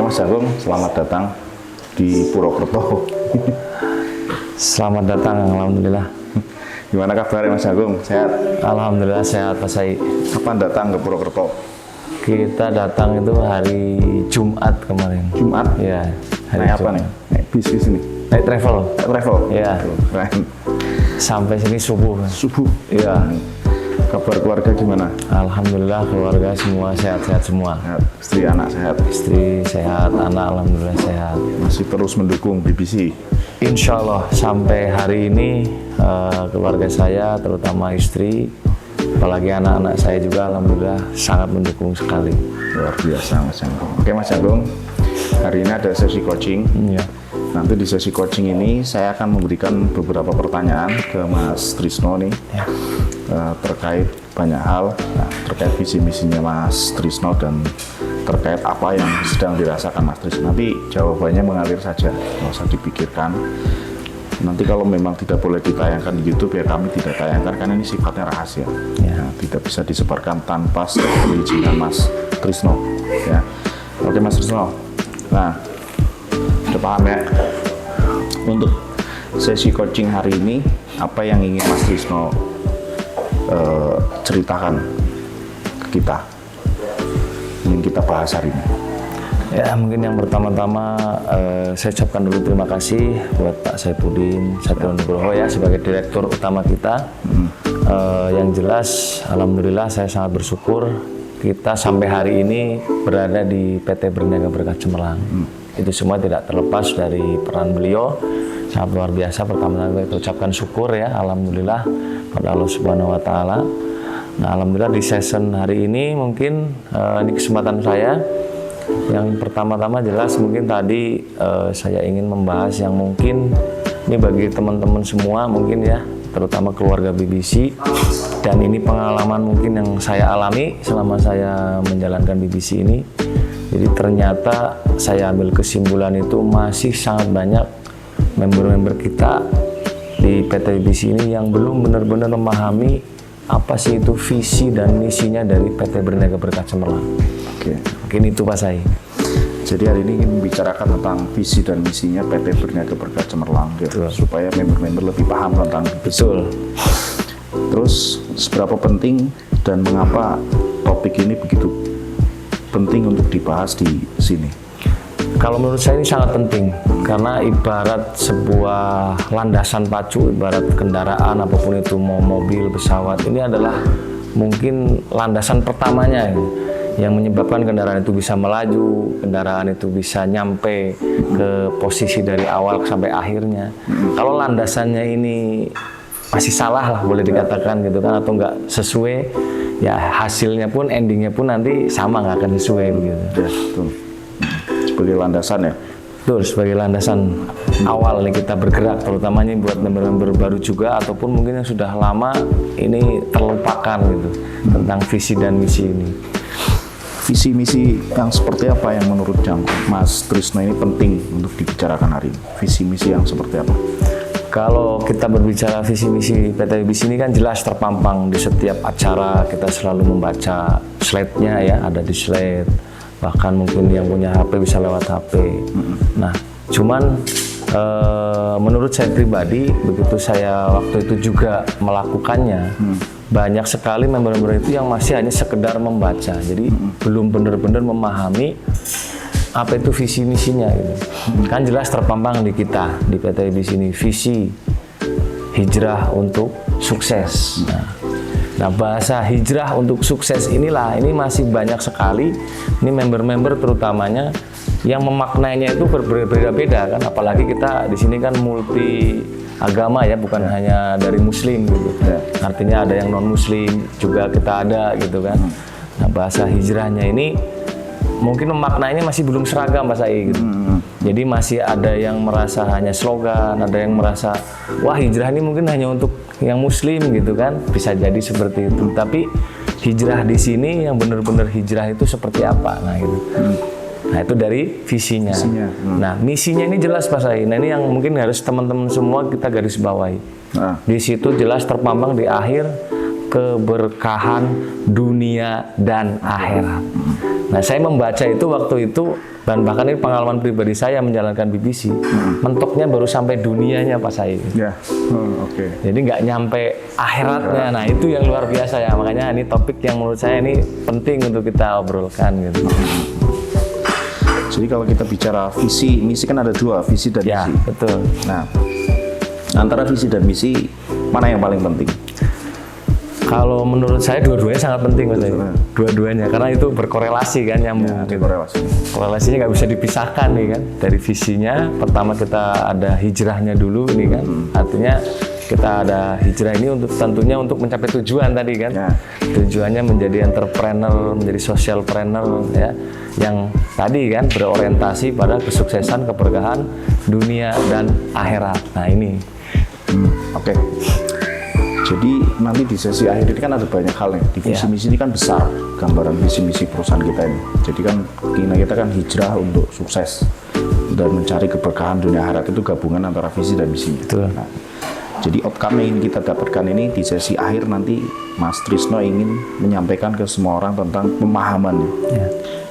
Mas Agung, selamat datang di Purwokerto. Selamat datang, alhamdulillah. Gimana kabar Mas Agung? Sehat? Alhamdulillah sehat Pak Sai. Kapan datang ke Purwokerto? Kita datang itu hari Jumat kemarin. Jumat? Ya. Hari Naik apa Jumat. nih? Naik bis di sini? Naik travel. Naik travel? Iya. Keren. Sampai sini subuh. Subuh? Iya. Kabar keluarga gimana? Alhamdulillah keluarga semua sehat-sehat semua. Sehat. Istri, anak sehat? Istri sehat, anak alhamdulillah sehat. Masih terus mendukung BBC? Insya Allah sampai hari ini keluarga saya terutama istri, apalagi anak-anak saya juga alhamdulillah sangat mendukung sekali. Luar biasa Mas Agung. Oke Mas Agung, hari ini ada sesi coaching. Iya. Nanti di sesi coaching ini saya akan memberikan beberapa pertanyaan ke Mas Trisno nih. Ya. Terkait banyak hal, terkait visi misinya Mas Trisno dan terkait apa yang sedang dirasakan Mas Trisno. Nanti jawabannya mengalir saja, nggak usah dipikirkan. Nanti kalau memang tidak boleh ditayangkan di YouTube ya kami tidak tayangkan karena ini sifatnya rahasia. Ya. Nah, tidak bisa disebarkan tanpa perizinan Mas Trisno. Ya, oke Mas Trisno. Nah, udah paham ya? Untuk sesi coaching hari ini, apa yang ingin Mas Trisno ceritakan ke kita, ingin kita bahas hari ini? Ya mungkin yang pertama-tama saya ucapkan dulu terima kasih buat Pak Saifuddin Satyonugroho ya sebagai direktur utama kita. Yang jelas alhamdulillah saya sangat bersyukur kita sampai hari ini berada di PT Berniaga Berkah Cemerlang. Itu semua tidak terlepas dari peran beliau sangat luar biasa. Pertama-tama kita ucapkan syukur ya alhamdulillah pada Allah Subhanahu wa taala. Nah, alhamdulillah di session hari ini mungkin ini kesempatan saya. Yang pertama-tama jelas mungkin tadi saya ingin membahas yang mungkin ini bagi teman-teman semua mungkin ya, terutama keluarga BBC, dan ini pengalaman mungkin yang saya alami selama saya menjalankan BBC ini. Jadi ternyata saya ambil kesimpulan itu masih sangat banyak member-member kita di PT BBC ini yang belum benar-benar memahami apa sih itu visi dan misinya dari PT Berniaga Berkah Cemerlang. Oke. Mungkin itu Pak Sai. Jadi hari ini ingin membicarakan tentang visi dan misinya PT Berniaga Berkah Cemerlang gitu, supaya member-member lebih paham tentang itu. Betul. Terus seberapa penting dan mengapa topik ini begitu penting untuk dibahas di sini? Kalau menurut saya ini sangat penting karena ibarat sebuah landasan pacu, ibarat kendaraan apapun itu mau mobil, pesawat, ini adalah mungkin landasan pertamanya yang menyebabkan kendaraan itu bisa melaju, kendaraan itu bisa nyampe ke posisi dari awal sampai akhirnya. Kalau landasannya ini masih salah lah boleh dikatakan gitu kan, atau nggak sesuai, ya hasilnya pun endingnya pun nanti sama, nggak akan sesuai begitu. Ya, betul. Sebagai landasan ya. Betul, sebagai landasan awal nih kita bergerak, terutama ini buat member-member baru juga ataupun mungkin yang sudah lama ini terlupakan gitu tentang visi dan misi ini. Visi misi yang seperti apa yang menurut Mas Trisno ini penting untuk dibicarakan hari ini? Visi misi yang seperti apa? Kalau kita berbicara visi misi PT BBC ini kan jelas terpampang di setiap acara, kita selalu membaca slide-nya ya, ada di slide. Bahkan mungkin yang punya HP bisa lewat HP. Nah, cuman menurut saya pribadi, begitu saya waktu itu juga melakukannya, banyak sekali member-member itu yang masih hanya sekedar membaca. Jadi belum benar-benar memahami apa itu visi misinya gitu. Kan jelas terpampang di kita, di PT BBC ini, visi hijrah untuk sukses. Nah, bahasa hijrah untuk sukses inilah, ini masih banyak sekali ini member-member terutamanya yang memaknainya itu berbeda-beda kan, apalagi kita di sini kan multi agama ya, bukan hanya dari muslim gitu. Artinya ada yang non muslim juga kita ada gitu kan. Nah, bahasa hijrahnya ini mungkin memaknainya masih belum seragam Pak Sai gitu. Jadi masih ada yang merasa hanya slogan, ada yang merasa wah hijrah ini mungkin hanya untuk yang muslim gitu kan, bisa jadi seperti itu. Tapi hijrah di sini yang benar-benar hijrah itu seperti apa? Nah gitu. Nah itu dari visinya. Nah misinya ini jelas Pak Sai. Nah ini yang mungkin harus teman-teman semua kita garis bawahi. Di situ jelas terpampang di akhir keberkahan dunia dan akhirat. Nah, saya membaca itu waktu itu, dan bahkan ini pengalaman pribadi saya menjalankan BBC, mentoknya baru sampai dunianya Pak Said. Ya, oke. Jadi nggak nyampe akhiratnya. Nah, itu yang luar biasa ya. Makanya ini topik yang menurut saya ini penting untuk kita obrolkan gitu. Jadi kalau kita bicara visi, misi kan ada dua, visi dan Ya, misi. betul. Nah, antara visi dan misi, mana yang paling penting? Kalau menurut saya dua-duanya sangat penting Mas Said. Dua-duanya. Dua-duanya, karena itu berkorelasi kan, nyambung. Ya, ada gitu. korelasi. Korelasinya nggak bisa dipisahkan nih kan. Dari visinya, pertama kita ada hijrahnya dulu nih kan. Artinya kita ada hijrah ini untuk tentunya untuk mencapai tujuan tadi kan. Ya. Tujuannya menjadi entrepreneur, menjadi socialpreneur ya. Yang tadi kan berorientasi pada kesuksesan, keberkahan dunia dan akhirat. Nah ini. Oke. Jadi nanti di sesi akhir ini kan ada banyak hal nih. Di visi misi ini kan besar gambaran visi misi perusahaan kita ini. Jadi kan keinginan kita kan hijrah untuk sukses dan mencari keberkahan dunia akhirat, itu gabungan antara visi dan misi. Betul. Nah, jadi outcome yang ingin kita dapatkan ini di sesi akhir nanti Mas Trisno ingin menyampaikan ke semua orang tentang pemahaman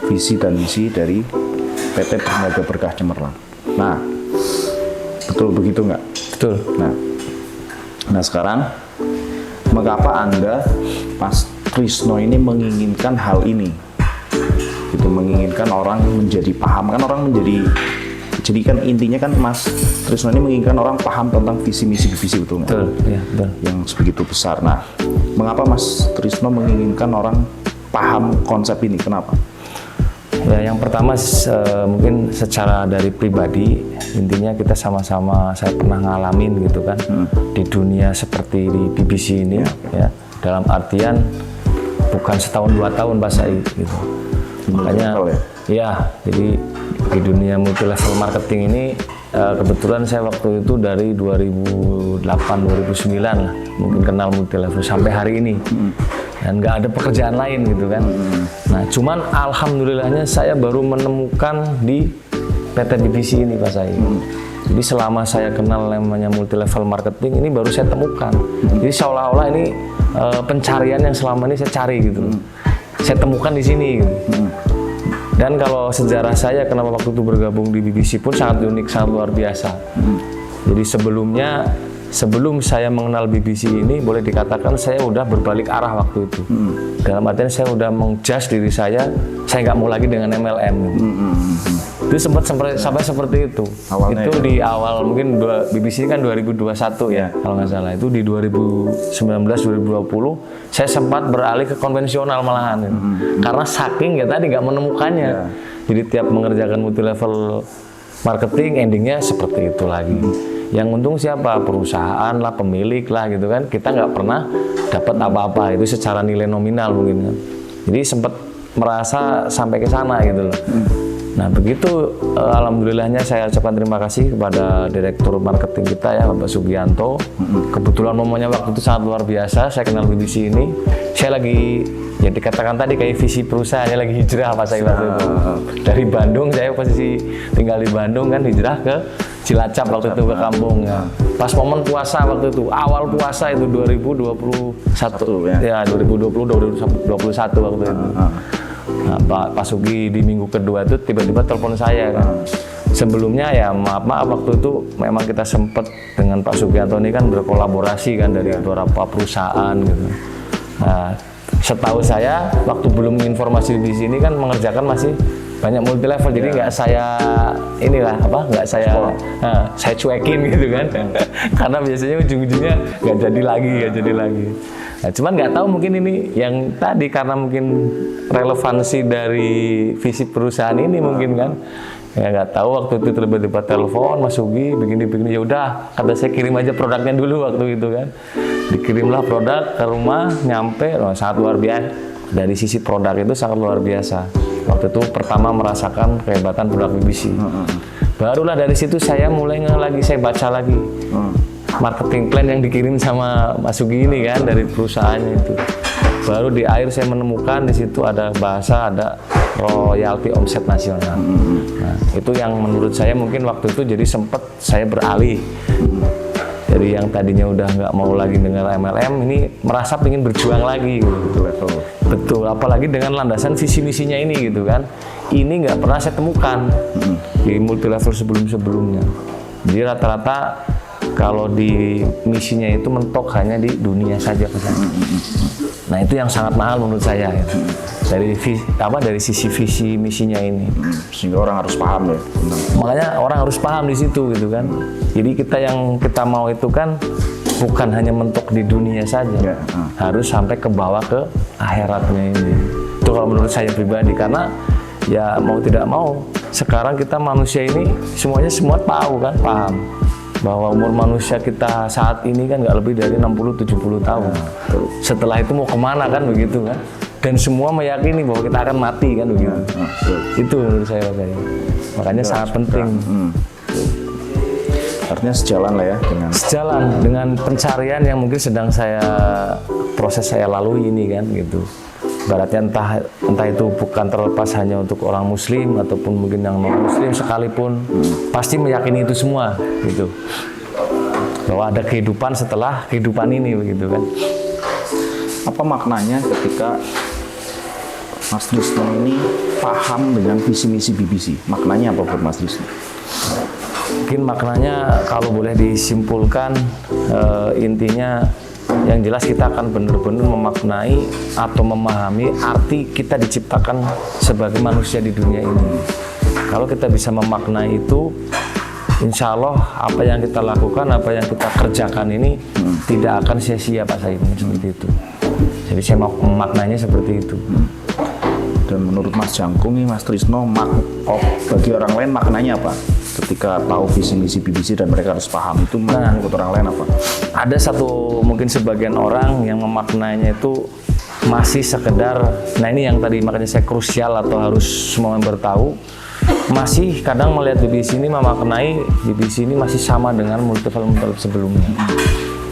visi dan misi dari PT Permada Berkah Cemerlang. Nah, betul begitu nggak? Betul. Nah sekarang mengapa Anda, Mas Trisno ini menginginkan hal ini? Itu menginginkan orang menjadi paham, kan orang menjadi, jadi kan intinya kan Mas Trisno ini menginginkan orang paham tentang visi misi BBC, betul nggak? Betul. Ya, betul. Yang sebegitu besar. Nah, mengapa Mas Trisno menginginkan orang paham konsep ini? Kenapa? Ya, yang pertama mungkin secara dari pribadi, intinya kita sama-sama, saya pernah ngalamin gitu kan di dunia seperti di BBC ini ya, dalam artian bukan setahun 2 tahun Pak Said gitu. Makanya ya, jadi di dunia multi level marketing ini kebetulan saya waktu itu dari 2008 2009 lah mungkin kenal multi level sampai hari ini. Dan nggak ada pekerjaan lain gitu kan. Nah, cuman alhamdulillahnya saya baru menemukan di PT BBC ini Pak Said. Jadi selama saya kenal namanya multi level marketing ini baru saya temukan. Jadi seolah-olah ini pencarian yang selama ini saya cari gitu. Saya temukan di sini gitu. Dan kalau sejarah saya kenapa waktu itu bergabung di BBC pun sangat unik, sangat luar biasa. Jadi sebelum saya mengenal BBC ini, boleh dikatakan saya udah berbalik arah waktu itu. Dalam artian saya udah mengjudge diri saya nggak mau lagi dengan MLM. Itu sempat sampai seperti itu. Awalnya itu di awal mungkin BBC kan 2021 ya, kalau nggak salah. Itu di 2019-2020 saya sempat beralih ke konvensional malahan. Karena saking ya tadi nggak menemukannya. Jadi tiap mengerjakan multi level marketing, endingnya seperti itu lagi. Yang untung siapa? Perusahaan lah, pemilik lah gitu kan. Kita nggak pernah dapat apa-apa itu secara nilai nominal mungkin kan. Jadi sempat merasa sampai ke sana gitu loh. Nah begitu alhamdulillahnya saya ucapkan terima kasih kepada direktur marketing kita ya Bapak Sugianto. Kebetulan momennya waktu itu sangat luar biasa. Saya kenal BBC ini. Saya lagi ya dikatakan tadi kayak visi perusahaannya lagi hijrah Pak Said waktu itu. Dari Bandung, saya posisi tinggal di Bandung kan, hijrah ke Cilacap waktu itu ke kampung ya. Pas momen puasa waktu itu, awal puasa itu 2021 ya 2020-2021 waktu itu. Nah, Pak Sugi di minggu kedua itu tiba-tiba telepon saya kan. Sebelumnya ya maaf waktu itu memang kita sempat dengan Pak Sugianto ini kan berkolaborasi kan dari beberapa perusahaan gitu. Nah, setahu saya waktu belum informasi di sini kan mengerjakan masih banyak multi level, jadi nggak saya saya cuekin gitu kan. Karena biasanya ujung-ujungnya nggak jadi lagi. Nah, cuman nggak tahu mungkin ini yang tadi karena mungkin relevansi dari visi perusahaan ini mungkin kan. Ya nggak tahu waktu itu tiba-tiba telepon Mas Sugi begini ya udah kata saya kirim aja produknya dulu waktu itu kan. Dikirimlah produk ke rumah, nyampe sangat luar biasa. Dari sisi produk itu sangat luar biasa. Waktu itu pertama merasakan kehebatan produk BBC. Barulah dari situ saya mulai saya baca lagi marketing plan yang dikirim sama Mas Sugi ini kan dari perusahaannya itu. Baru di akhir saya menemukan di situ ada bahasa, ada royalti omset nasional. Nah, itu yang menurut saya mungkin waktu itu jadi sempat saya beralih. Jadi dari yang tadinya udah nggak mau lagi dengan MLM, ini merasa pengen berjuang lagi gitu. Level. Betul, apalagi dengan landasan visi misinya ini gitu kan. Ini nggak pernah saya temukan di multi level sebelumnya. Jadi rata-rata kalau di misinya itu mentok hanya di dunia saja pesan. Nah itu yang sangat mahal menurut saya ya. Dari sisi visi misinya ini. Sehingga orang harus paham ya. Makanya orang harus paham di situ gitu kan. Jadi yang kita mau itu kan bukan hanya mentok di dunia saja, harus sampai ke bawah ke akhiratnya ini. Itu kalau menurut saya pribadi, karena ya mau tidak mau sekarang kita manusia ini semua tahu kan, paham bahwa umur manusia kita saat ini kan nggak lebih dari 60-70 tahun. Setelah itu mau kemana kan begitu kan? Dan semua meyakini bahwa kita akan mati kan begitu. Itu menurut saya makanya sangat penting. Artinya sejalan lah ya dengan pencarian yang mungkin sedang proses saya lalui ini kan gitu. Ibaratnya entah itu bukan terlepas hanya untuk orang muslim ataupun mungkin yang non muslim sekalipun, pasti meyakini itu semua gitu, bahwa ada kehidupan setelah kehidupan ini begitu kan. Apa maknanya ketika Mas Trisno ini paham dengan visi misi BBC? Maknanya apa buat Mas Trisno? Mungkin maknanya kalau boleh disimpulkan, intinya yang jelas kita akan benar-benar memaknai atau memahami arti kita diciptakan sebagai manusia di dunia ini. Kalau kita bisa memaknai itu, insya Allah apa yang kita lakukan, apa yang kita kerjakan ini tidak akan sia-sia Pak Said, seperti itu. Jadi saya memaknainya seperti itu. Dan menurut Mas Jangkung nih, Mas Trisno, bagi orang lain maknanya apa? Ketika tahu visi misi BBC dan mereka harus paham itu, maknanya buat orang lain apa? Ada mungkin sebagian orang yang memaknainya itu masih sekedar, nah ini yang tadi makanya saya krusial atau harus semua member tahu, masih kadang melihat BBC ini memaknai BBC ini masih sama dengan multi level sebelumnya.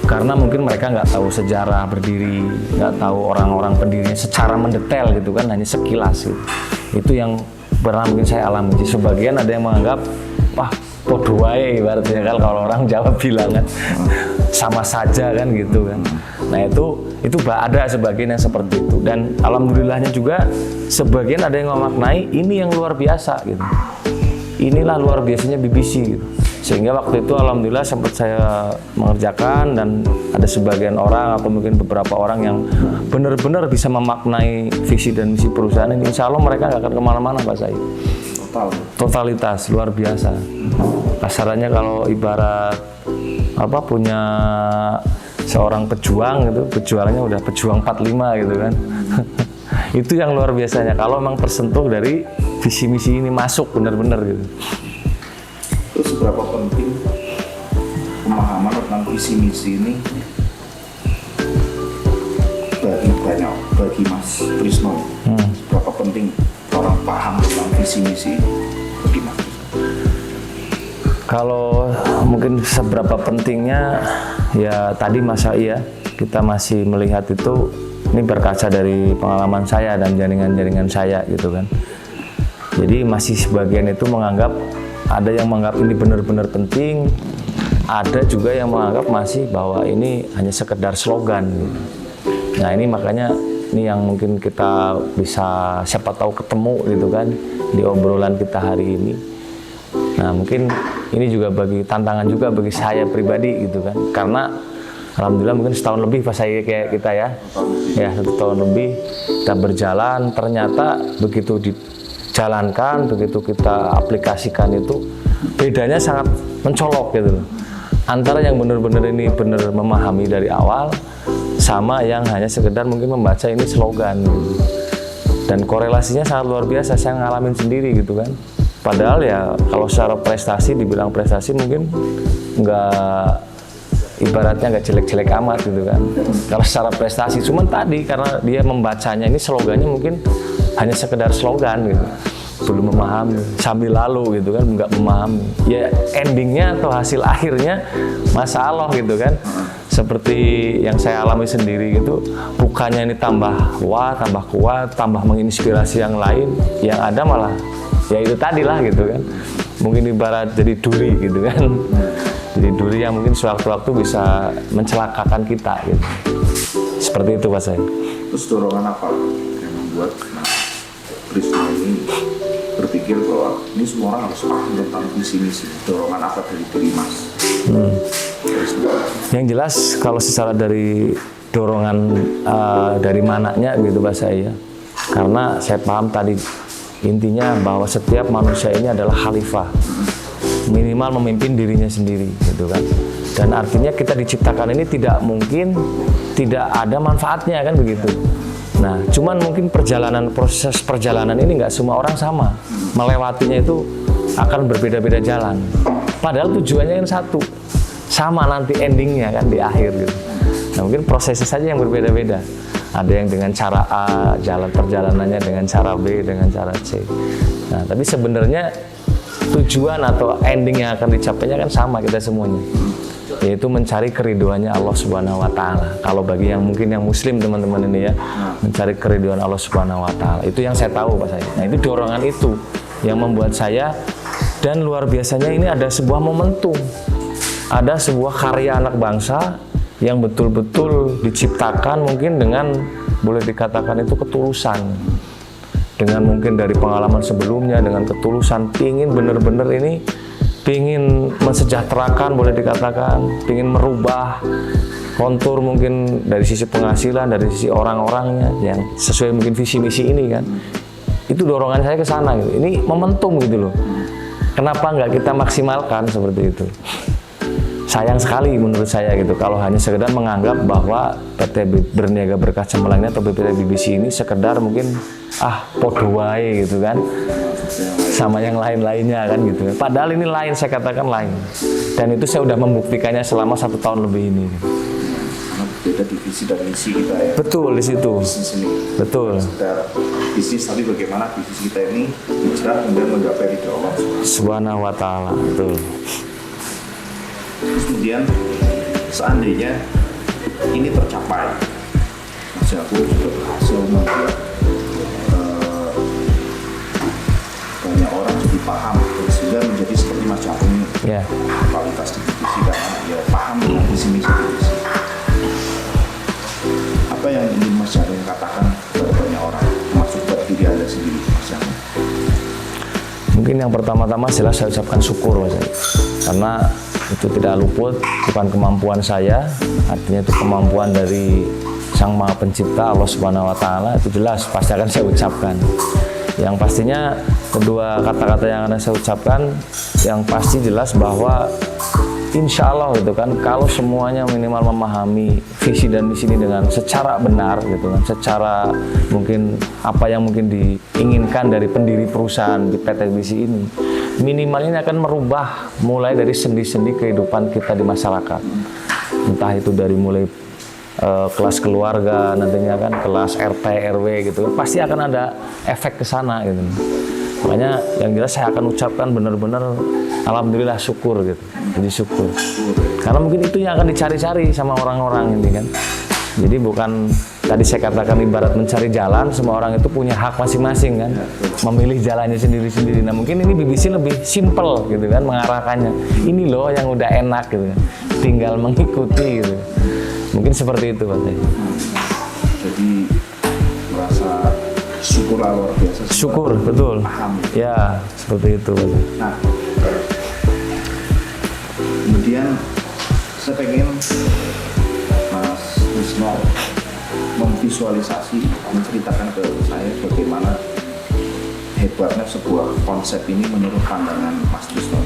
Karena mungkin mereka nggak tahu sejarah berdiri, nggak tahu orang-orang pendirinya secara mendetail gitu kan, hanya sekilas gitu. Itu yang pernah mungkin saya alami. Sebagian ada yang menganggap, wah podo wae ibaratnya kan, kalau orang Jawa bilang kan, sama saja kan gitu kan. Nah itu ada sebagian yang seperti itu, dan alhamdulillahnya juga sebagian ada yang memaknai ini yang luar biasa gitu. Inilah luar biasanya BBC gitu. Sehingga waktu itu alhamdulillah sempat saya mengerjakan, dan ada sebagian orang atau mungkin beberapa orang yang benar-benar bisa memaknai visi dan misi perusahaan ini. Insya Allah mereka nggak akan kemana-mana Pak Said. Totalitas luar biasa. Kasarannya kalau ibarat punya seorang pejuang gitu, pejuangnya udah pejuang 45 gitu kan. Itu yang luar biasanya kalau memang tersentuh dari visi misi ini, masuk benar-benar gitu. Terus seberapa penting pemahaman tentang visi misi ini bagi Mas Trisno? Seberapa penting orang paham tentang visi misi bagi Mas Trisno? Kalau mungkin seberapa pentingnya, ya tadi masa iya kita masih melihat itu, ini berkaca dari pengalaman saya dan jaringan-jaringan saya gitu kan. Jadi masih sebagian itu ada yang menganggap ini benar-benar penting, ada juga yang menganggap masih bahwa ini hanya sekedar slogan gitu. Nah ini makanya ini yang mungkin kita bisa siapa tahu ketemu gitu kan di obrolan kita hari ini. Nah mungkin ini juga tantangan juga bagi saya pribadi gitu kan, karena alhamdulillah mungkin setahun lebih pas saya kayak kita ya 1 tahun lebih kita berjalan, ternyata begitu dijalankan, begitu kita aplikasikan itu bedanya sangat mencolok gitu loh, antara yang benar-benar ini benar memahami dari awal sama yang hanya sekedar mungkin membaca ini slogan gitu. Dan korelasinya sangat luar biasa, saya ngalamin sendiri gitu kan. Padahal ya kalau secara prestasi, dibilang prestasi mungkin ibaratnya nggak jelek-jelek amat gitu kan kalau secara prestasi, cuman tadi karena dia membacanya ini slogannya mungkin hanya sekedar slogan gitu, belum memahami, sambil lalu gitu kan, nggak memahami ya endingnya atau hasil akhirnya masalah gitu kan. Seperti yang saya alami sendiri gitu, bukannya ini tambah kuat, tambah menginspirasi yang lain, yang ada malah ya itu tadi lah gitu kan, mungkin ibarat jadi duri gitu kan. Jadi duri yang mungkin sewaktu-waktu bisa mencelakakan kita gitu. Seperti itu Pak saya. Terus dorongan apa yang membuat Mas Trisno ini berpikir bahwa ini semua orang harus paham tentang visi misi? Dorongan apa dari diri Mas Trisno? Yang jelas kalau secara dari dorongan dari mananya gitu Pak saya. Karena saya paham tadi intinya bahwa setiap manusia ini adalah khalifah, minimal memimpin dirinya sendiri gitu kan. Dan artinya kita diciptakan ini tidak mungkin tidak ada manfaatnya kan begitu. Nah cuman mungkin proses perjalanan ini nggak semua orang sama, melewatinya itu akan berbeda-beda jalan, padahal tujuannya yang satu, sama nanti endingnya kan di akhir gitu. Nah mungkin prosesnya saja yang berbeda-beda. Ada yang dengan cara A, jalan perjalanannya dengan cara B, dengan cara C. Nah, tapi sebenarnya tujuan atau ending yang akan dicapainya kan sama kita semuanya, yaitu mencari keriduannya Allah Subhanahu Wa Taala. Kalau bagi yang mungkin yang Muslim teman-teman ini ya, mencari keriduan Allah Subhanahu Wa Taala. Itu yang saya tahu Pak saya. Nah itu dorongan itu yang membuat saya, dan luar biasanya ini ada sebuah momentum, ada sebuah karya anak bangsa yang betul-betul diciptakan mungkin dengan boleh dikatakan itu ketulusan, dengan mungkin dari pengalaman sebelumnya, dengan ketulusan pingin bener-bener ini, pingin mensejahterakan boleh dikatakan, pingin merubah kontur mungkin dari sisi penghasilan, dari sisi orang-orangnya yang sesuai mungkin visi misi ini kan. Itu dorongan saya ke sana gitu. Ini momentum gitu loh, kenapa nggak kita maksimalkan seperti itu. Sayang sekali menurut saya gitu kalau hanya sekedar menganggap bahwa PT Berniaga Berkah Cemerlang atau PT BBC ini sekedar mungkin podo wae gitu kan sama yang lain-lainnya kan gitu. Padahal ini lain, saya katakan lain. Dan itu saya udah membuktikannya selama 1 tahun lebih ini. Beda divisi dan misi kita ya. Betul di situ. Bisnis ini. Betul. Sekedar bisnis, tapi bagaimana bisnis kita ini hijrah kemudian menggapai ridho Allah Subhanahu Wa Taala. Betul. Kemudian seandainya ini tercapai, Mas Yaku juga berhasil membuat banyak orang jadi paham dan sehingga menjadi seperti Mas Yaku ini kualitas di divisi karena dia paham dengan visi misi divisi. Apa yang ingin Mas Yaku katakan kepada banyak orang, termasuk buat diri Anda sendiri, Mas Yaku? Mungkin yang pertama-tama jelas saya ucapkan syukur Mas, karena itu tidak luput, bukan kemampuan saya, artinya itu kemampuan dari Sang Maha Pencipta Allah Subhanahu Wa Taala. Itu jelas pasti akan saya ucapkan. Yang pastinya kedua kata-kata yang akan saya ucapkan, yang pasti jelas bahwa insya Allah gitu kan, kalau semuanya minimal memahami visi dan misi ini dengan secara benar gitu kan, secara mungkin apa yang mungkin diinginkan dari pendiri perusahaan di PT BBC ini, minimal ini akan merubah mulai dari sendi-sendi kehidupan kita di masyarakat. Entah itu dari mulai kelas keluarga, nantinya kan kelas RT, RW gitu, pasti akan ada efek ke sana gitu. Makanya yang jelas saya akan ucapkan benar-benar alhamdulillah, syukur gitu. Jadi syukur. Karena mungkin itu yang akan dicari-cari sama orang-orang ini kan. Jadi bukan tadi saya katakan ibarat mencari jalan, semua orang itu punya hak masing-masing kan, memilih jalannya sendiri-sendiri. Nah mungkin ini BBC lebih simple gitu kan mengarahkannya. Ini loh yang udah enak gitu kan, tinggal mengikuti gitu. Mungkin seperti itu Pak. Jadi merasa syukur luar biasa. Syukur betul. Paham. Ya seperti itu Pak. Nah, kemudian saya pengen Mas Trisno memvisualisasi, menceritakan ke saya bagaimana hebatnya sebuah konsep ini menurut pandangan Mas Trisno.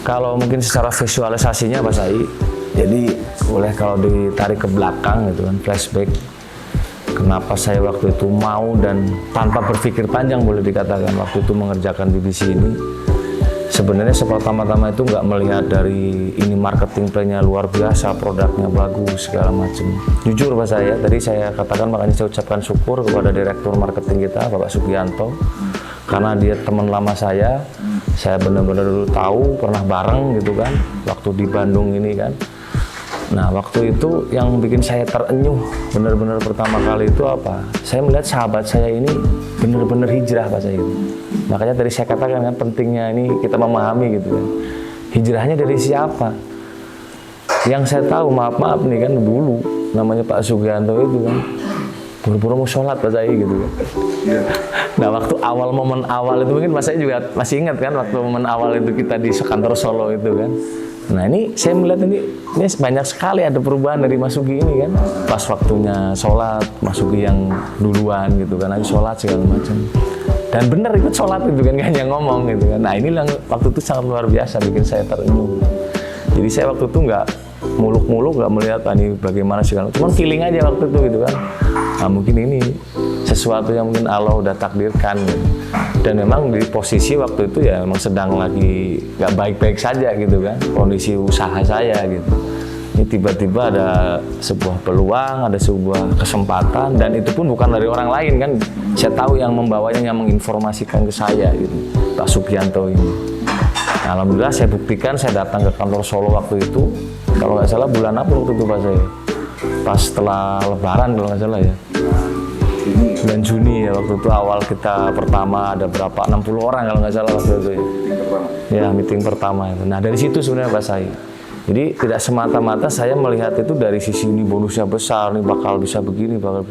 Kalau mungkin secara visualisasinya Pak Sai, jadi boleh kalau ditarik ke belakang gitu kan, flashback. Kenapa saya waktu itu mau dan tanpa berpikir panjang boleh dikatakan waktu itu mengerjakan BBC ini. Sebenarnya pertama-tama itu nggak melihat dari ini marketing plan-nya luar biasa, produknya bagus segala macam. Jujur Pak saya, tadi saya katakan makanya saya ucapkan syukur kepada direktur marketing kita Bapak Sugianto, karena dia teman lama saya benar-benar dulu tahu, pernah bareng gitu kan, waktu di Bandung ini kan. Nah waktu itu yang bikin saya terenyuh benar-benar pertama kali itu apa? Saya melihat sahabat saya ini benar-benar hijrah Pak saya. Makanya tadi saya katakan kan pentingnya ini kita memahami gitu kan. Hijrahnya dari siapa? Yang saya tahu, maaf nih kan, dulu namanya Pak Sugianto itu kan buru-buru mau sholat Pak Zai gitu kan. Nah waktu momen awal itu mungkin Mas saya juga masih ingat kan, waktu momen awal itu kita di kantor Solo itu kan. Nah ini saya melihat ini banyak sekali ada perubahan dari Mas Sugi ini kan. Pas waktunya sholat, Mas Sugi yang duluan gitu kan, lagi sholat segala macam. Dan benar ikut sholat gitu kan, gak hanya ngomong gitu kan. Nah ini yang waktu itu sangat luar biasa, bikin saya terenyuh. Jadi saya waktu itu nggak muluk-muluk, nggak melihat ini bagaimana segala, cuman feeling aja waktu itu gitu kan. Nah mungkin ini sesuatu yang mungkin Allah udah takdirkan gitu. Dan memang di posisi waktu itu ya memang sedang lagi nggak baik-baik saja gitu kan, kondisi usaha saya gitu. Ini tiba-tiba ada sebuah peluang, ada sebuah kesempatan, dan itu pun bukan dari orang lain kan. Saya tahu yang membawanya, yang menginformasikan ke saya gitu, Pak Sugianto ini. Nah, alhamdulillah saya buktikan, saya datang ke kantor Solo waktu itu, kalau nggak salah bulan apa waktu itu Pak saya? Pas setelah Lebaran kalau nggak salah ya. Bulan Juni ya, waktu itu awal kita pertama ada berapa, 60 orang kalau nggak salah waktu itu ya. Ya, meeting pertama itu. Nah dari situ sebenarnya Pak Sai. Jadi tidak semata-mata saya melihat itu dari sisi ini bonusnya besar, nih bakal bisa begini, bakal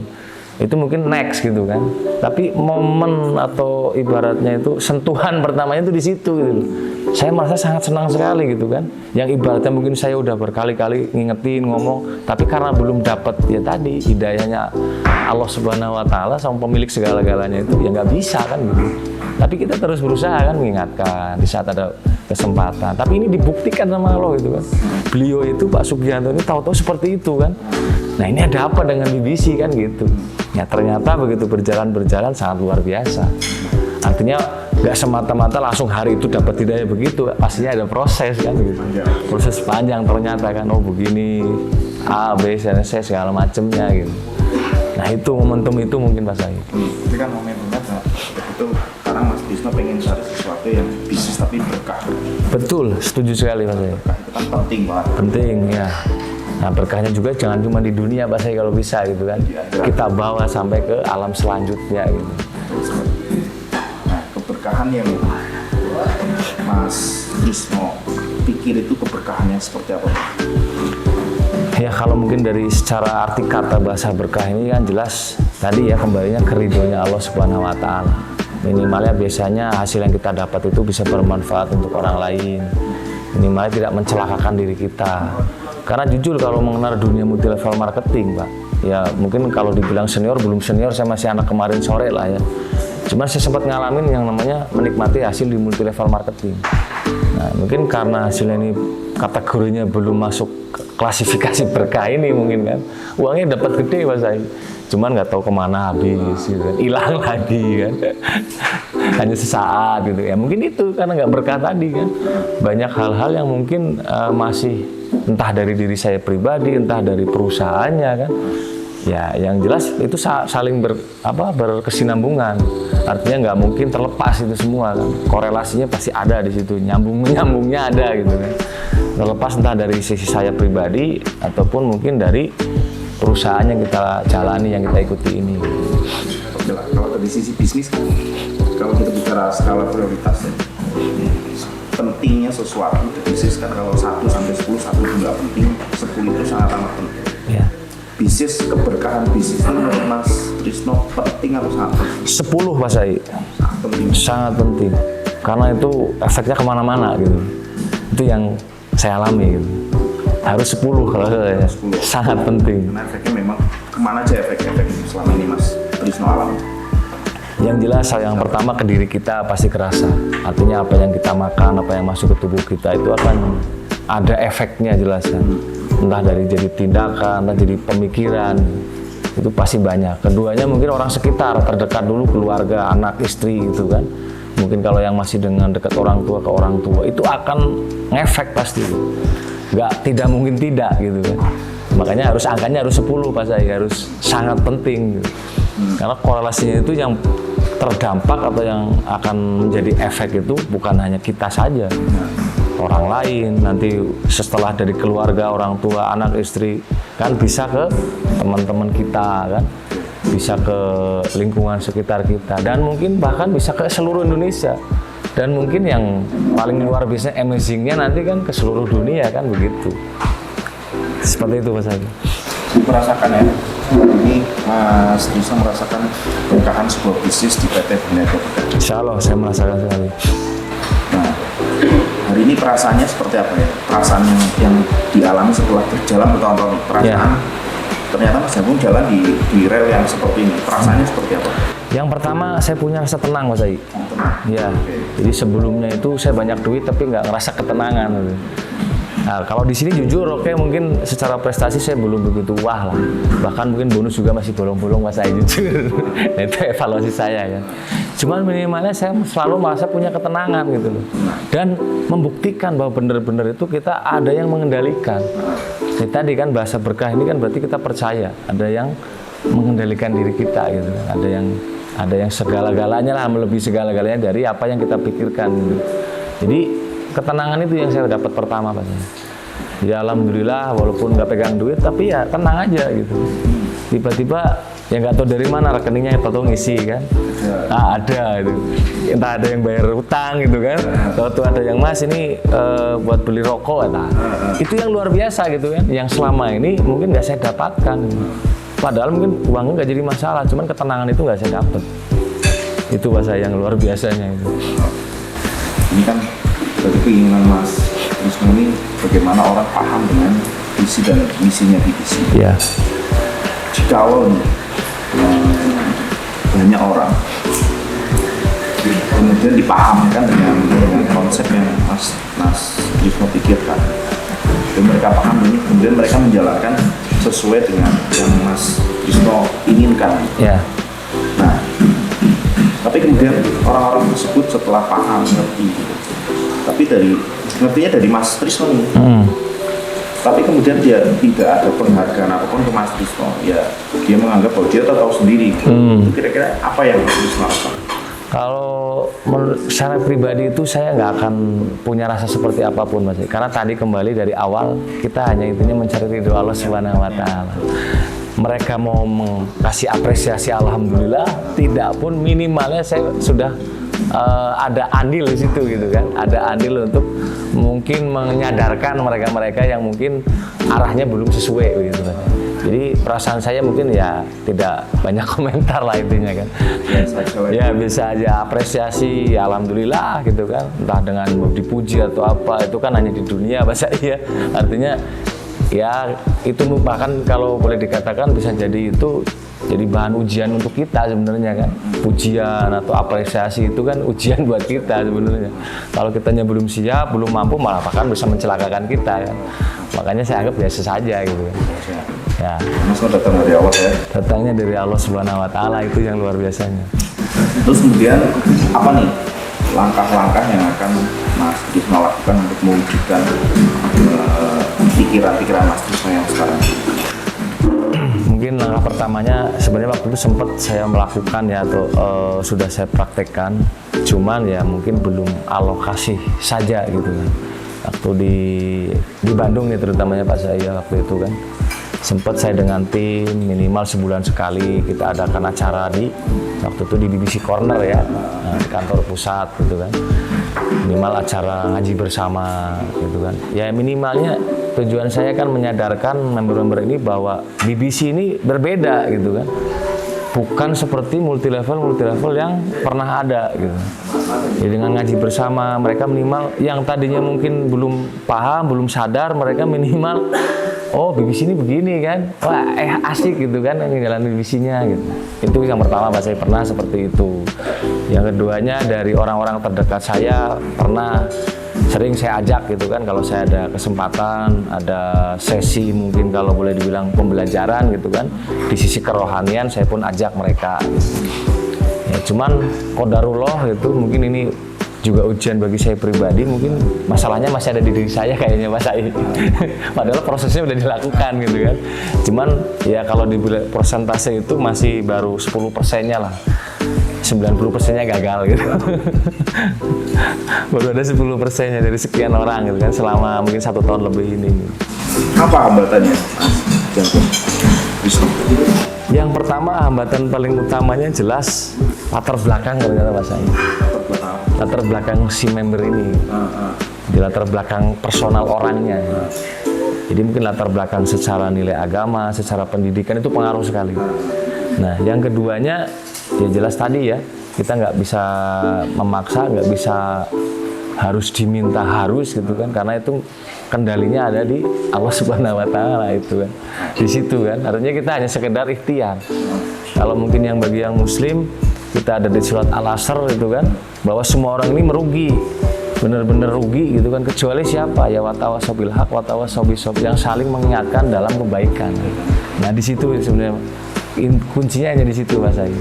itu mungkin next gitu kan. Tapi momen atau ibaratnya itu sentuhan pertamanya itu di situ gitu. Saya merasa sangat senang sekali gitu kan. Yang ibaratnya mungkin saya udah berkali-kali ngingetin, ngomong, tapi karena belum dapat ya tadi hidayahnya Allah Subhanahu wa taala sama pemilik segala-galanya itu ya nggak bisa kan gitu. Tapi kita terus berusaha kan mengingatkan di saat ada kesempatan. Tapi ini dibuktikan sama Allah gitu kan. Beliau itu Pak Sugianto ini tahu-tahu seperti itu kan. Nah ini ada apa dengan BBC kan gitu. Ya ternyata begitu berjalan sangat luar biasa. Artinya nggak semata-mata langsung hari itu dapat hidayah begitu. Pastinya ada proses kan gitu. Proses panjang ternyata kan, oh begini A, B, C, segala macemnya gitu. Nah itu momentum itu mungkin Pak Sai. Itu kan momentumnya itu sekarang Mas Trisno pengen cari sesuatu yang bisnis tapi berkah. Betul, setuju sekali Pak Sai. Berkah itu kan penting banget. Penting ya. Nah berkahnya juga jangan cuma di dunia Pak Sai kalau bisa gitu kan. Kita bawa sampai ke alam selanjutnya gitu. Nah keberkahan yang Mas Trisno pikir itu keberkahannya seperti apa? Ya kalau mungkin dari secara arti kata bahasa berkah ini kan jelas tadi ya kembalinya ke ridhonya Allah Subhanahu wa taala. Minimalnya biasanya hasil yang kita dapat itu bisa bermanfaat untuk orang lain. Minimalnya tidak mencelakakan diri kita. Karena jujur kalau mengenal dunia multi level marketing, Pak, ya mungkin kalau dibilang senior, belum senior, saya masih anak kemarin sore lah ya. Cuman saya sempat ngalamin yang namanya menikmati hasil di multi level marketing. Nah mungkin karena hasilnya ini kategorinya belum masuk klasifikasi berkah ini mungkin kan, uangnya dapat gede Pak Sai, cuman nggak tahu kemana habis gitu kan, hilang lagi kan, hanya sesaat gitu ya. Mungkin itu karena nggak berkah tadi kan, banyak hal-hal yang mungkin masih entah dari diri saya pribadi, entah dari perusahaannya kan. Ya, yang jelas itu saling berkesinambungan. Artinya nggak mungkin terlepas itu semua kan. Korelasinya pasti ada di situ, nyambungnya ada gitu kan. Terlepas entah dari sisi saya pribadi ataupun mungkin dari perusahaan yang kita jalani, yang kita ikuti ini. Oke lah, kalau dari sisi bisnis, kalau kita bicara skala prioritasnya, pentingnya sesuatu di bisnis kan kalau 1 sampai 10, 1 itu nggak penting, 10 itu sangat amat penting. Ya. Bisnis, keberkahan bisnis itu menurut Mas Trisno penting atau sangat penting? 10 Pak Sai. Sangat penting. Sangat penting. Karena itu efeknya kemana-mana gitu. Itu yang saya alami gitu. Harus 10 kalau saya. Sangat penting. Karena efeknya memang kemana aja efek-efek selama ini Mas Trisno alami? Yang jelas yang pertama ke diri kita pasti kerasa. Artinya apa yang kita makan, apa yang masuk ke tubuh kita itu akan ada efeknya jelas kan. Entah dari jadi tindakan, entah jadi pemikiran, itu pasti banyak. Keduanya mungkin orang sekitar, terdekat dulu, keluarga, anak, istri gitu kan. Mungkin kalau yang masih dengan dekat orang tua ke orang tua, itu akan ngefek pasti. Tidak mungkin tidak gitu kan. Makanya angkanya harus 10 Pak Sai, harus sangat penting gitu. Karena korelasinya itu yang terdampak atau yang akan menjadi efek itu bukan hanya kita saja. Orang lain, nanti setelah dari keluarga, orang tua, anak, istri, kan bisa ke teman-teman kita kan. bisa ke lingkungan sekitar kita, dan mungkin bahkan bisa ke seluruh Indonesia. Dan mungkin yang paling luar biasa amazingnya nanti kan ke seluruh dunia kan begitu. Seperti itu Mas Adi. Merasakan ya, ini Mas Trisno merasakan keberkahan sebuah bisnis di PT Binaga Berkah. Insya Allah saya merasakan sekali. Nah, hari ini perasaannya seperti apa ya? Perasaan yang dialami setelah berjalan bertahun-tahun, perasaan ternyata Mas Jagung jalan di rel yang seperti ini. Perasaannya seperti apa? Yang pertama saya punya rasa tenang Mas Adi. Tenang. Ya, jadi sebelumnya itu saya banyak duit tapi nggak ngerasa ketenangan. Nah, kalau di sini jujur, oke, mungkin secara prestasi saya belum begitu wah lah. Bahkan mungkin bonus juga masih bolong-bolong Mas Adi, jujur. Nah, itu evaluasi saya kan. Cuman minimalnya saya selalu merasa punya ketenangan gitu loh. Dan membuktikan bahwa benar-benar itu kita ada yang mengendalikan. Jadi tadi kan bahasa berkah ini kan berarti kita percaya ada yang mengendalikan diri kita gitu. Ada yang segala-galanya lah, melebihi segala-galanya dari apa yang kita pikirkan gitu. Jadi ketenangan itu yang saya dapat pertama Pak. Ya alhamdulillah walaupun nggak pegang duit tapi ya tenang aja gitu. Tiba-tiba ya nggak tahu dari mana rekeningnya tahu ngisi kan. Ada itu. Entah ada yang bayar utang gitu kan. Tahu ada yang Mas ini buat beli rokok nah. Itu yang luar biasa gitu kan. Yang selama ini mungkin nggak saya dapatkan. Padahal mungkin uangnya nggak jadi masalah, cuman ketenangan itu nggak saya dapat. Itu bahasa yang luar biasanya itu. Ini kan dari keinginan Mas Trisno ini bagaimana orang paham dengan visi dan misinya BBC. Ya. Jika awal banyak orang kemudian dipahamkan dengan konsep yang Mas Trisno pikirkan dan mereka paham ini, kemudian mereka menjalankan sesuai dengan yang Mas Trisno inginkan. Ya. Nah, tapi kemudian orang-orang tersebut setelah paham, ngerti gitu. Tapi ngertinya dari Mas Trisno nih. Tapi kemudian dia tidak ada penghargaan apapun ke Mas Trisno. Ya, dia menganggap bahwa dia tahu sendiri. Itu kira-kira apa yang Mas Trisno lakukan? Kalau secara pribadi itu saya nggak akan punya rasa seperti apapun Mas. Karena tadi kembali dari awal kita hanya intinya mencari ridho Allah Subhanahu wa taala. Mereka mau kasih apresiasi alhamdulillah, tidak pun minimalnya saya sudah ada andil di situ gitu kan. Ada andil untuk mungkin menyadarkan mereka-mereka yang mungkin arahnya belum sesuai gitu kan. Jadi perasaan saya mungkin ya tidak banyak komentar lah intinya kan. Ya bisa aja apresiasi, ya alhamdulillah gitu kan. Entah dengan dipuji atau apa, itu kan hanya di dunia bahasa iya. Artinya ya itu bahkan kalau boleh dikatakan bisa jadi itu jadi bahan ujian untuk kita sebenarnya kan. Pujian atau apresiasi itu kan ujian buat kita sebenarnya. Kalau kitanya belum siap, belum mampu, malah bahkan bisa mencelakakan kita kan. Makanya saya anggap biasa saja gitu kan. Ya. Mas datang dari Allah ya? Datangnya dari Allah Subhanahu wa taala, itu yang luar biasanya. Terus kemudian apa nih langkah-langkah yang akan Mas Trisno lakukan untuk mewujudkan pikiran-pikiran Mas Trisno yang sekarang? Mungkin langkah pertamanya sebenarnya waktu itu sempat saya melakukan ya atau sudah saya praktekkan, cuman ya mungkin belum alokasi saja gitu kan. Waktu di Bandung nih terutamanya Pak saya waktu itu kan sempat saya dengan tim minimal sebulan sekali kita adakan acara di waktu itu di BBC Corner ya, di kantor pusat gitu kan, minimal acara ngaji bersama gitu kan. Ya minimalnya tujuan saya kan menyadarkan member-member ini bahwa BBC ini berbeda gitu kan, bukan seperti multi level yang pernah ada gitu. Jadi dengan ngaji bersama mereka minimal yang tadinya mungkin belum paham, belum sadar, mereka minimal oh BBC ini begini kan, wah asik gitu kan ngejalanin BBC-nya gitu. Itu yang pertama saya pernah seperti itu. Yang keduanya dari orang-orang terdekat saya pernah sering saya ajak gitu kan, kalau saya ada kesempatan, ada sesi mungkin kalau boleh dibilang pembelajaran gitu kan, di sisi kerohanian saya pun ajak mereka gitu. Ya cuman qadarullah gitu, mungkin ini juga ujian bagi saya pribadi, mungkin masalahnya masih ada di diri saya kayaknya Mas Ai. Padahal prosesnya udah dilakukan gitu kan. Cuman ya kalau di persentase itu masih baru 10%-nya lah. 90%-nya gagal gitu. Baru ada 10%-nya dari sekian orang gitu kan selama mungkin 1 tahun lebih ini. Apa hambatannya Mas Jagung? Trisno? Yang pertama, hambatan paling utamanya jelas latar belakang ternyata Mas Ai. Latar belakang si member ini. Di latar belakang personal orangnya. Jadi mungkin latar belakang secara nilai agama, secara pendidikan itu pengaruh sekali. Nah, yang keduanya ya jelas tadi ya, kita nggak bisa memaksa, nggak bisa harus diminta harus gitu kan, karena itu kendalinya ada di Allah Subhanahu Wa Taala itu kan, di situ kan. Artinya kita hanya sekedar ikhtiar. Kalau mungkin yang bagi yang Muslim, kita ada di surat Al-Asr itu kan, bahwa semua orang ini merugi, benar-benar rugi gitu kan, kecuali siapa ya, watawasau bil haq watawasau bisabr, yang saling mengingatkan dalam kebaikan. Nah di situ sebenarnya kuncinya hanya di situ Mas Ai.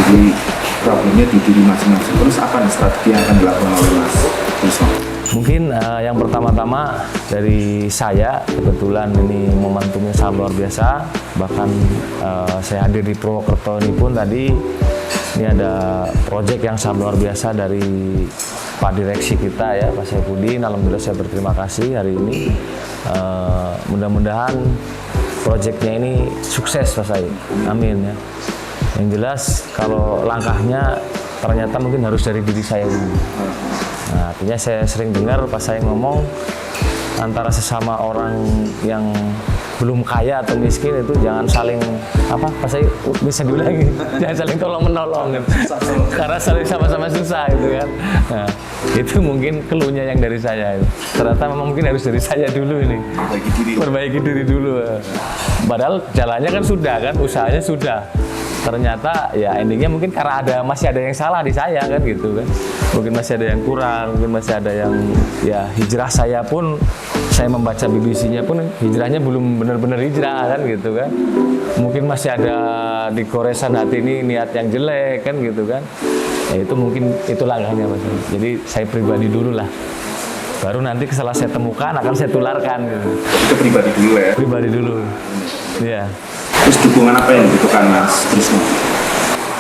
Jadi problemnya di diri masing-masing. Terus apa nih strategi yang akan dilakukan oleh Mas Trisno? Mungkin yang pertama-tama dari saya, kebetulan ini momentumnya sangat luar biasa. Bahkan saya hadir di Purwokerto ini pun tadi, ini ada proyek yang sangat luar biasa dari Pak Direksi kita ya, Pak Saifuddin. Alhamdulillah saya berterima kasih hari ini. Mudah-mudahan proyeknya ini sukses Mas Ai. Amin ya. Yang jelas kalau langkahnya ternyata mungkin harus dari diri saya dulu. Nah, artinya saya sering dengar pas saya ngomong antara sesama orang yang belum kaya atau miskin itu jangan saling apa, pas saya bisa diulangi, jangan saling tolong menolong gitu. Karena saling sama-sama susah gitu kan. Nah, itu mungkin keluhnya yang dari saya itu. Ternyata memang mungkin harus dari saya dulu ini. Perbaiki diri dulu. Padahal jalannya kan sudah kan, usahanya sudah. Ternyata ya endingnya mungkin karena masih ada yang salah di saya kan gitu kan, mungkin masih ada yang kurang, mungkin masih ada yang ya hijrah saya pun, saya membaca BBC-nya pun hijrahnya belum benar-benar hijrah kan gitu kan, mungkin masih ada di goresan hati ini niat yang jelek kan gitu kan, ya itu mungkin itu langkahnya Mas. Jadi saya pribadi dulu lah, baru nanti setelah saya temukan akan saya tularkan gitu. Itu pribadi dulu ya? Pribadi dulu, iya. Terus dukungan apa yang dibutuhkan Mas Trisno?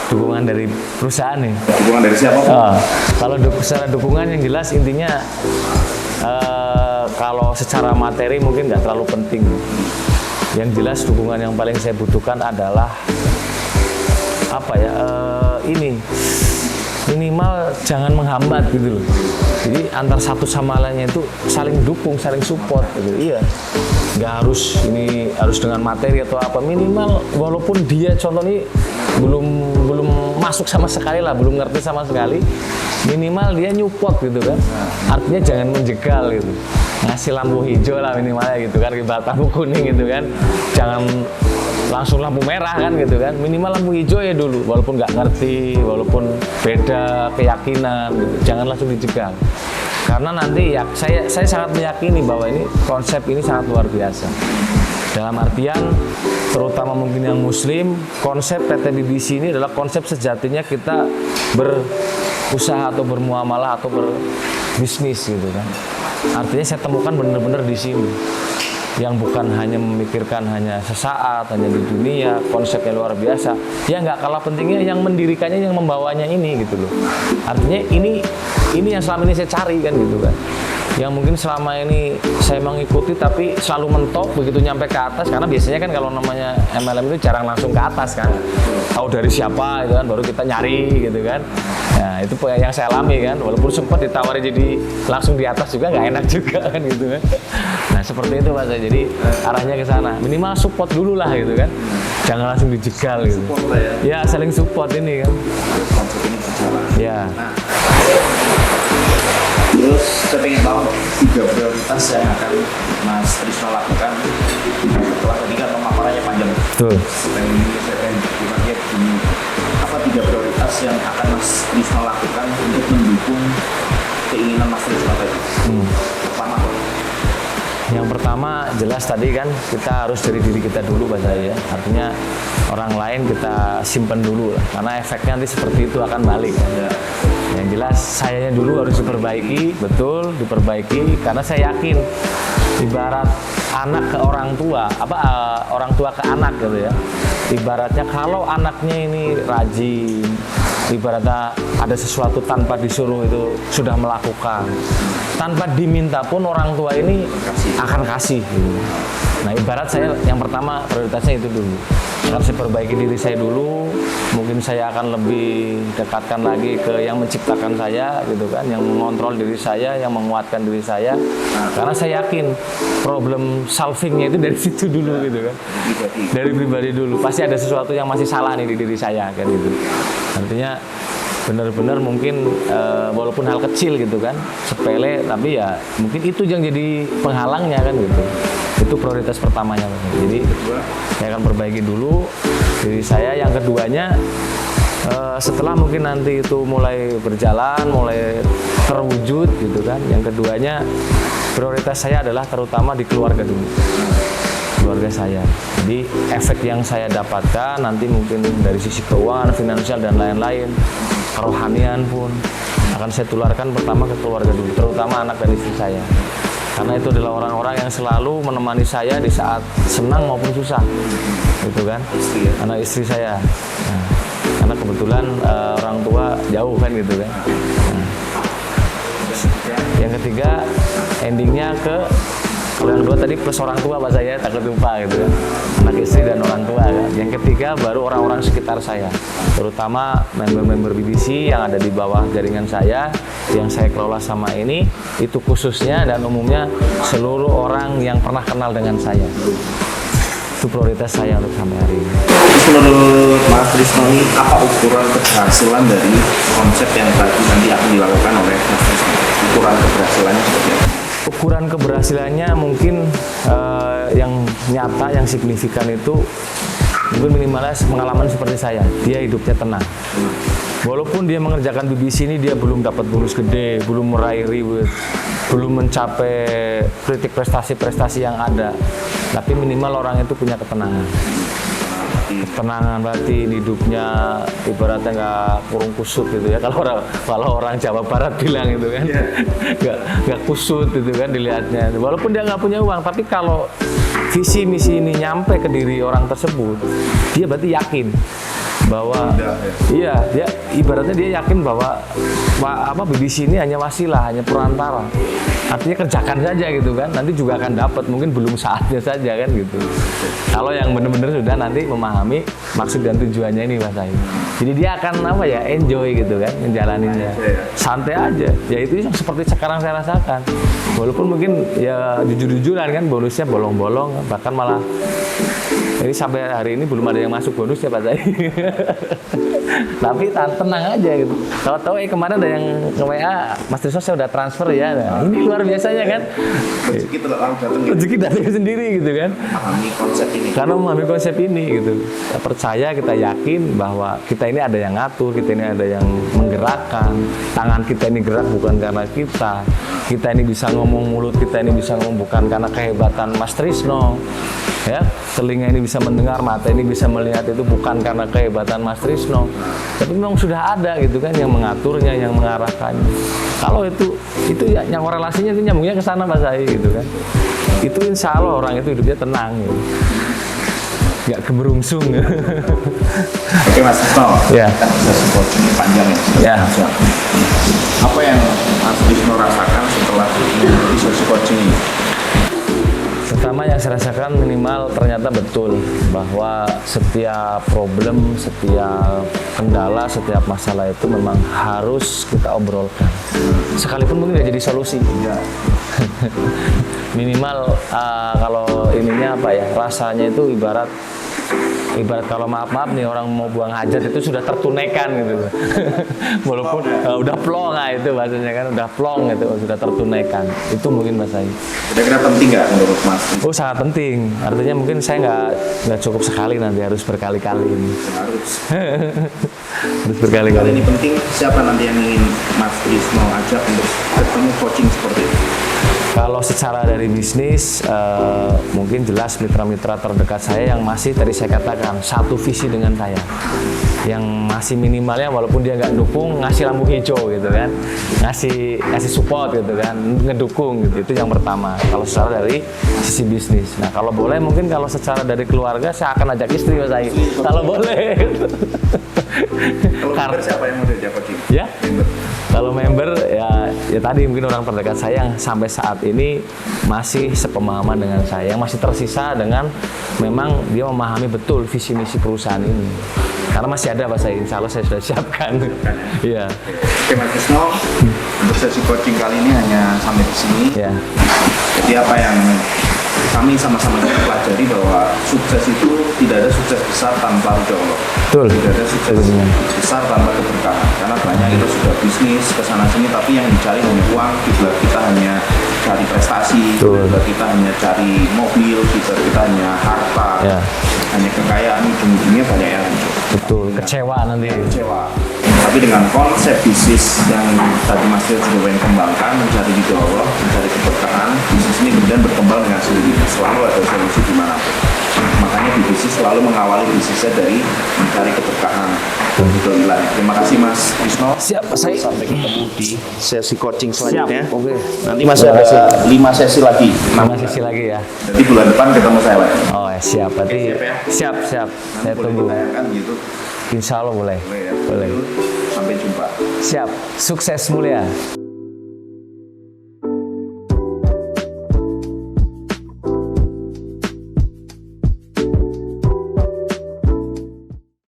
Dukungan dari perusahaan nih. Dukungan dari siapa? Kalau secara dukungan yang jelas intinya kalau secara materi mungkin nggak terlalu penting. Yang jelas dukungan yang paling saya butuhkan adalah apa ya? Ini minimal jangan menghambat gitu loh. Jadi antar satu sama lainnya itu saling dukung, saling support gitu. Iya. Nggak harus ini harus dengan materi atau apa, minimal walaupun dia contohnya belum masuk sama sekali lah, belum ngerti sama sekali, minimal dia nyupport gitu kan. Artinya jangan menjegal gitu, ngasih lampu hijau lah minimalnya gitu kan, ibarat lampu kuning gitu kan, jangan langsung lampu merah kan gitu kan, minimal lampu hijau ya dulu, walaupun nggak ngerti, walaupun beda keyakinan gitu, jangan langsung dijegal. Karena nanti ya saya sangat meyakini bahwa ini konsep ini sangat luar biasa. Dalam artian terutama mungkin yang Muslim, konsep PT BBC ini adalah konsep sejatinya kita berusaha atau bermuamalah atau berbisnis gitu kan. Artinya saya temukan benar-benar di sini, yang bukan hanya memikirkan hanya sesaat, hanya di dunia, konsepnya luar biasa. Ya nggak kalah pentingnya yang mendirikannya, yang membawanya ini gitu loh. Artinya ini yang selama ini saya cari kan gitu kan. Yang mungkin selama ini saya mengikuti tapi selalu mentok begitu nyampe ke atas, karena biasanya kan kalau namanya MLM itu jarang langsung ke atas kan. Tahu dari siapa itu kan baru kita nyari gitu kan. Nah itu yang saya alami kan, walaupun sempat ditawari jadi langsung di atas juga nggak enak juga kan gitu kan. Nah seperti itu Mas, jadi arahnya ke sana, minimal support dulu lah gitu kan, jangan langsung dijegal gitu. Ya saling support ini kan. Ya. Terus saya pengen tahu 3 prioritas yang akan Mas Trisno lakukan setelah ketika pemaparannya panjang. Betul. Saya pengen dipakai ini, apa 3 prioritas yang akan Mas Trisno lakukan untuk mendukung keinginan Mas Trisno tadi? Pertama, yang pertama jelas tadi kan kita harus dari diri kita dulu Pak saya, artinya orang lain kita simpen dulu lah, karena efeknya nanti seperti itu akan balik kan. Yang jelas sayanya dulu harus diperbaiki, betul diperbaiki, karena saya yakin ibarat anak ke orang tua, orang tua ke anak gitu ya. Ibaratnya kalau anaknya ini rajin, ibaratnya ada sesuatu tanpa disuruh itu sudah melakukan, tanpa diminta pun orang tua ini akan kasih. Nah ibarat saya yang pertama prioritasnya itu dulu. Akan saya perbaiki diri saya dulu, mungkin saya akan lebih dekatkan lagi ke yang menciptakan saya gitu kan, yang mengontrol diri saya, yang menguatkan diri saya. Karena saya yakin problem solvingnya itu dari situ dulu gitu kan. Dari pribadi dulu. Pasti ada sesuatu yang masih salah nih di diri saya kan gitu. Artinya benar-benar mungkin walaupun hal kecil gitu kan, sepele, tapi ya mungkin itu yang jadi penghalangnya kan gitu. Itu prioritas pertamanya. Jadi saya akan perbaiki dulu diri saya. Yang keduanya setelah mungkin nanti itu mulai berjalan, mulai terwujud gitu kan. Yang keduanya prioritas saya adalah terutama di keluarga dulu. Keluarga saya. Jadi efek yang saya dapatkan nanti mungkin dari sisi keuangan, finansial dan lain-lain, kerohanian pun akan saya tularkan pertama ke keluarga dulu, terutama anak dan istri saya. Karena itu adalah orang-orang yang selalu menemani saya di saat senang maupun susah, gitu kan? Anak istri saya. Nah, karena kebetulan orang tua jauh kan gitu kan. Nah, yang ketiga endingnya ke kalau yang kedua tadi plus orang tua Pak saya takut lupa gitu kan, anak istri dan orang tua kan. Yang ketiga baru orang-orang sekitar saya, terutama member-member BBC yang ada di bawah jaringan saya yang saya kelola sama ini, itu khususnya dan umumnya seluruh orang yang pernah kenal dengan saya. Itu prioritas saya untuk sampai hari ini. Menurut Mas Trisno ini apa ukuran keberhasilan dari konsep yang tadi nanti akan dilakukan oleh Mas Trisno? Ukuran keberhasilannya seperti apa? Ukuran keberhasilannya mungkin yang nyata, yang signifikan itu mungkin minimalnya pengalaman seperti saya. Dia hidupnya tenang. Walaupun dia mengerjakan BBC ini, dia belum dapat bonus gede, belum meraih reward, belum mencapai kritik prestasi-prestasi yang ada. Tapi minimal orang itu punya ketenangan. Ketenangan batin, hidupnya ibaratnya nggak kurung kusut gitu ya. Kalau orang Jawa Barat bilang itu kan, nggak kusut gitu kan dilihatnya. Walaupun dia nggak punya uang, tapi kalau visi misi ini nyampe ke diri orang tersebut, dia berarti yakin bahwa iya, dia ibaratnya dia yakin bahwa BBC ini hanya wasilah, hanya perantara. Artinya kerjakan saja gitu kan, nanti juga akan dapat, mungkin belum saatnya saja kan gitu. Kalau yang benar-benar sudah nanti memahami maksud dan tujuannya ini Mas Ayu. Jadi dia akan enjoy gitu kan menjalaninya. Santai aja. Ya itu yang seperti sekarang saya rasakan. Walaupun mungkin ya jujur-jujuran kan bonusnya bolong-bolong, bahkan malah ini sampai hari ini belum ada yang masuk bonusnya Pak Zai. Tapi tenang aja gitu. Kalau tahu kemarin ada yang nge-WA, Mas Trisno saya udah transfer ya. Nah, ini luar biasanya kan. Rezeki datang. Rezeki datang sendiri gitu kan. Memahami konsep ini. Karena memahami konsep ini gitu. Kita percaya, kita yakin bahwa kita ini ada yang ngatur, kita ini ada yang menggerakkan. Tangan kita ini gerak bukan karena kita. Kita ini bisa ngomong, mulut kita ini bisa ngomong bukan karena kehebatan Mas Trisno. Ya, telinga ini bisa mendengar, mata ini bisa melihat, itu bukan karena kehebatan Mas Trisno, tapi memang sudah ada gitu kan yang mengaturnya, yang mengarahkannya. Kalau itu ya yang relasinya itu nyambungnya ke sana Mas Zai gitu kan. Itu insya Allah orang itu hidupnya tenang gitu. Nggak gemerungsung. Oke Mas Trisno, Ya. kita proses coaching panjang ya. Ya. Apa yang Mas Trisno rasakan setelah mengikuti sesi coaching ini? Pertama yang saya rasakan minimal ternyata betul bahwa setiap problem, setiap kendala, setiap masalah itu memang harus kita obrolkan. Sekalipun mungkin nggak jadi solusi. Minimal kalau ininya rasanya itu ibarat kalau maaf nih orang mau buang hajat itu sudah tertunaikan gitu. Walaupun udah plong itu bahasanya kan, udah plong itu sudah tertunaikan. Itu mungkin Mas Ayu. Kira-kira penting nggak menurut Mas? Oh sangat penting. Artinya mungkin saya nggak cukup sekali, nanti harus berkali-kali ini. Harus berkali-kali. Ini penting, siapa nanti yang ingin Mas Trisno ajak untuk ketemu coaching seperti itu? Kalau secara dari bisnis, mungkin jelas mitra-mitra terdekat saya yang masih tadi saya katakan satu visi dengan saya, yang masih minimalnya walaupun dia nggak dukung, ngasih lampu hijau gitu kan, ngasih support gitu kan, ngedukung gitu. Itu yang pertama. Kalau secara dari sisi bisnis. Nah kalau boleh mungkin kalau secara dari keluarga saya akan ajak istri Mas Ayu. Kalau boleh. Kalau member siapa yang mau diajak coaching? Ya. Member. Kalau member ya tadi mungkin orang terdekat saya yang sampai saat ini masih sepemahaman dengan saya, yang masih tersisa dengan memang dia memahami betul visi misi perusahaan ini. Karena masih ada Pak, saya insya Allah saya sudah siapkan. Iya. Oke Mas Trisno, untuk sesi coaching kali ini hanya sampai di sini. Ya. Jadi apa yang kami sama-sama pelajari bahwa sukses itu tidak ada sukses besar tanpa ridho Allah. Betul. Tidak ada sukses Betul. besar tanpa keberkahan. Karena banyak kita sudah bisnis kesana sini, tapi yang dicari hanya uang. Kita hanya cari prestasi. Betul. Kita hanya cari mobil. Kita hanya harta. Ya. Hanya kekayaan. Ujung-ujungnya banyak yang hancur. Betul. Kecewa nanti. Kecewa. Tapi dengan konsep bisnis yang tadi Mas Rio juga pengen kembangkan, mencari ridho Allah, mencari keberkahan, bisnis ini kemudian berkembang dengan sendirinya. Selalu ada solusi di mana. Makanya di bisnis selalu mengawali bisnisnya dari mencari keberkahan. Ridho ilahi. Terima kasih Mas Trisno. Siap, saya. Sampai ketemu di sesi coaching selanjutnya. Siap, oke. Nanti masih ada 5 sesi lagi. Nama sisi lagi ya. Jadi bulan depan ketemu saya lagi. Oh siap, berarti Siap ya? siap. Nanti Saya boleh tunggu. ditayangkan di YouTube. Insya Allah boleh. Boleh ya. Boleh. Sampai jumpa. Siap. Sukses mulia.